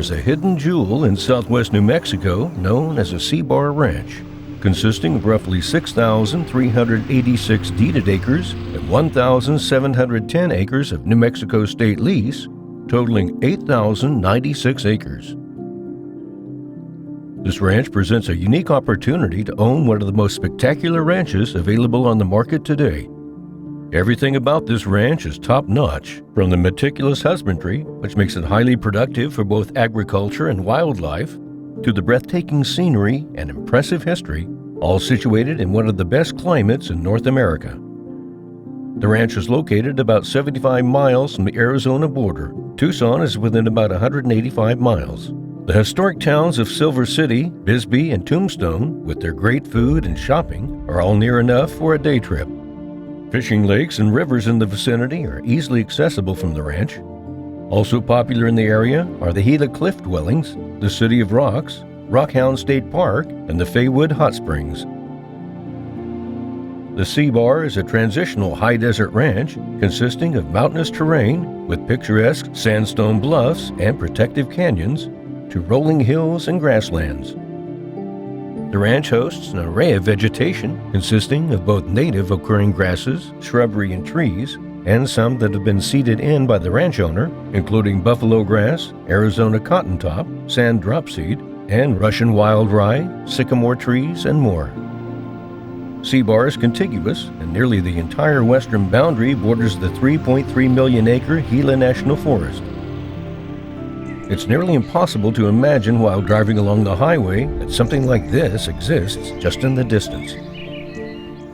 is a hidden jewel in southwest New Mexico known as a C-Bar Ranch, consisting of roughly 6,386 deeded acres and 1,710 acres of New Mexico state lease, totaling 8,096 acres. This ranch presents a unique opportunity to own one of the most spectacular ranches available on the market today. Everything about this ranch is top-notch, from the meticulous husbandry, which makes it highly productive for both agriculture and wildlife, to the breathtaking scenery and impressive history, all situated in one of the best climates in North America. The ranch is located about 75 miles from the Arizona border. Tucson is within about 185 miles. The historic towns of Silver City, Bisbee, and Tombstone, with their great food and shopping, are all near enough for a day trip. Fishing lakes and rivers in the vicinity are easily accessible from the ranch. Also popular in the area are the Gila Cliff Dwellings, the City of Rocks, Rockhound State Park, and the Faywood Hot Springs. The C-Bar is a transitional high desert ranch consisting of mountainous terrain with picturesque sandstone bluffs and protective canyons to rolling hills and grasslands. The ranch hosts an array of vegetation consisting of both native occurring grasses, shrubbery, and trees, and some that have been seeded in by the ranch owner, including buffalo grass, Arizona cottontop, sand dropseed, and Russian Wildrye, sycamore trees, and more. C-Bar is contiguous, and nearly the entire western boundary borders the 3.3 million acre Gila National Forest. It's nearly impossible to imagine while driving along the highway that something like this exists just in the distance.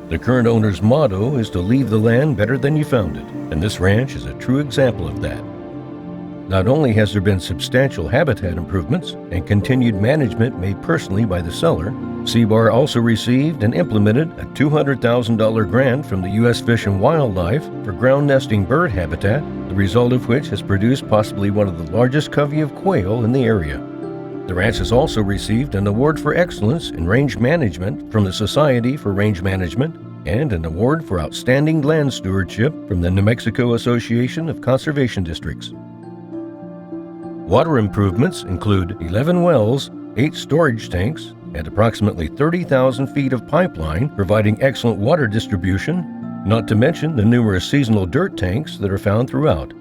The current owner's motto is to leave the land better than you found it, and this ranch is a true example of that. Not only has there been substantial habitat improvements and continued management made personally by the seller, C-Bar also received and implemented a $200,000 grant from the U.S. Fish and Wildlife for ground nesting bird habitat, the result of which has produced possibly one of the largest covey of quail in the area. The ranch has also received an award for excellence in range management from the Society for Range Management and an award for outstanding land stewardship from the New Mexico Association of Conservation Districts. Water improvements include 11 wells, 8 storage tanks, and approximately 30,000 feet of pipeline providing excellent water distribution, not to mention the numerous seasonal dirt tanks that are found throughout.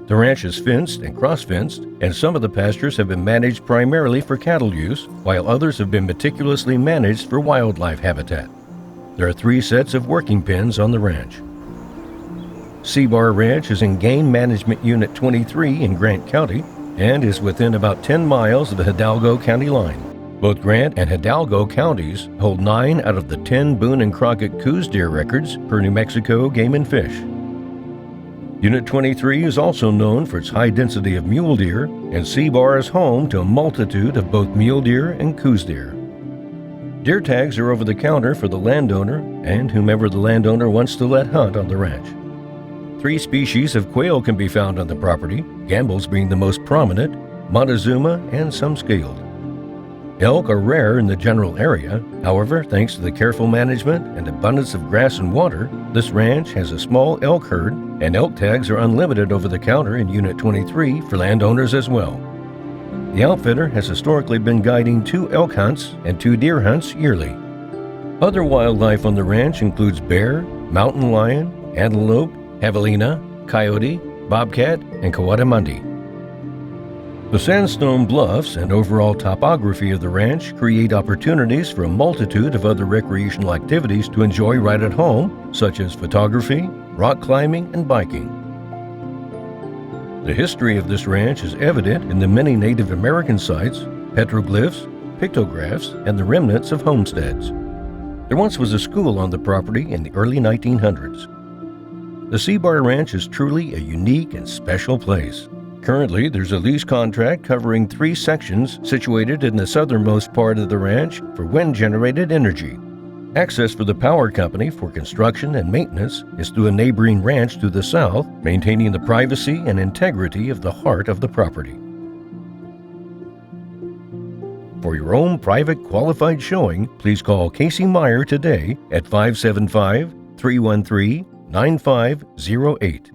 The ranch is fenced and cross-fenced, and some of the pastures have been managed primarily for cattle use, while others have been meticulously managed for wildlife habitat. There are 3 sets of working pens on the ranch. C-Bar Ranch is in Game Management Unit 23 in Grant County and is within about 10 miles of the Hidalgo County line. Both Grant and Hidalgo counties hold 9 out of the 10 Boone and Crockett Coues deer records per New Mexico Game and Fish. Unit 23 is also known for its high density of mule deer, and C-Bar is home to a multitude of both mule deer and Coues deer. Deer tags are over the counter for the landowner and whomever the landowner wants to let hunt on the ranch. 3 species of quail can be found on the property, Gambel's being the most prominent, Montezuma, and some scaled. Elk are rare in the general area. However, thanks to the careful management and abundance of grass and water, this ranch has a small elk herd, and elk tags are unlimited over the counter in Unit 23 for landowners as well. The outfitter has historically been guiding 2 elk hunts and 2 deer hunts yearly. Other wildlife on the ranch includes bear, mountain lion, antelope, javelina, coyote, bobcat, and coatimundi. The sandstone bluffs and overall topography of the ranch create opportunities for a multitude of other recreational activities to enjoy right at home, such as photography, rock climbing, and biking. The history of this ranch is evident in the many Native American sites, petroglyphs, pictographs, and the remnants of homesteads. There once was a school on the property in the early 1900s. The C-Bar Ranch is truly a unique and special place. Currently, there's a lease contract covering 3 sections situated in the southernmost part of the ranch for wind-generated energy. Access for the power company for construction and maintenance is through a neighboring ranch to the south, maintaining the privacy and integrity of the heart of the property. For your own private qualified showing, please call Casey Meyer today at 575-313-9508.